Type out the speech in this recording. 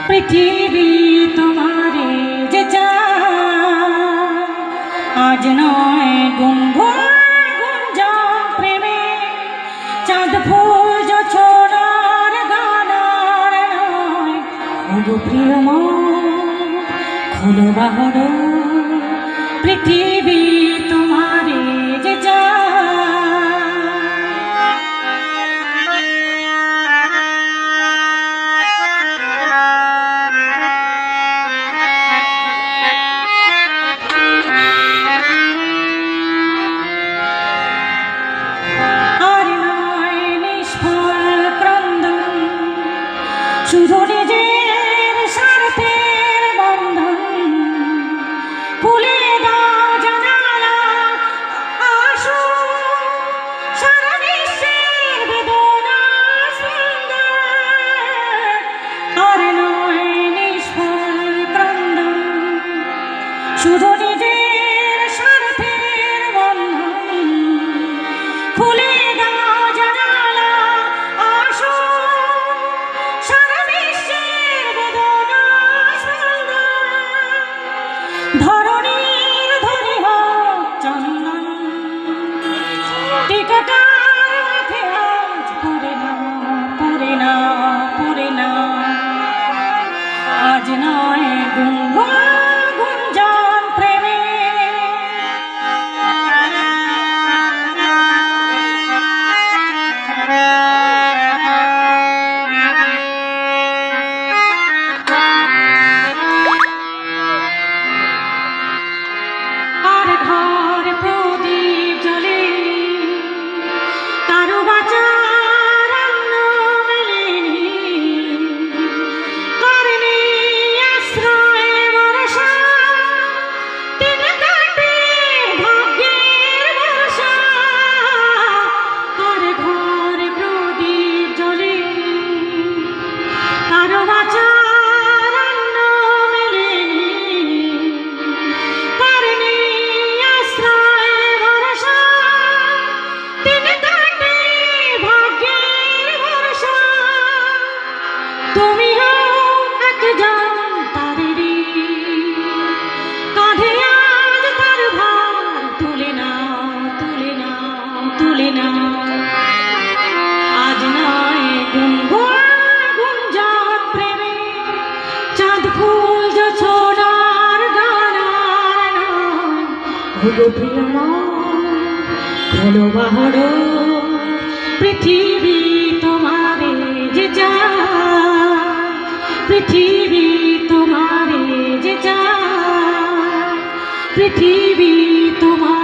পৃথিবী তোমারে যে চায়, আজ নয় গুনগুন গুঞ্জন প্রেমে, চাঁদ ফুল ছোড়ার গানার নয়। ওগো প্রিয় মন খোলো বাহর, পৃথিবী তোমারে যে চায়। শুধু নিজের স্বার্থের বন্ধন, খুলে দাও জানালা, আসো সারা বিশ্বের বেদনা সুন্দর। আর নয় নিষ্ফল ক্রন্দন, শুধু নিজের স্বার্থের বন্ধন, খুলে দাও জানালা, আসো সারা বিশ্বের বেদনা সুন্দর। ধরণীর ধরি হোক চন্দন, টিকাটার মাথে আজ পড়ে না, পড়ে না, পড়ে না। আজ নয় গুনগুন গুঞ্জন প্রেমে, ঘর প্রদীপ জ্বলে, কারো বাঁচার অন্ন মেলেনি, কারণে আশ্রয় ভরসা, দিন কাটে ভাগ্যের ভরসা। আর ঘর প্রদীপ জ্বলে, কারো বাঁচার অন্ন মেলেনি, তুমি একজন তারেরই কাঁধে আজ তার ভার, তুলে নাও, তুলে নাও, তুলে নাও। আজ নয় গুনগুন গুঞ্জন প্রেমে, চাঁদ ফুল ছোড়ার গানার নয়। ওগো প্রিয় মন খোলো বাহর, পৃথিবী তোমারে যে চায়, পৃথিবী তোমারে যে চায়, পৃথিবী তোমার।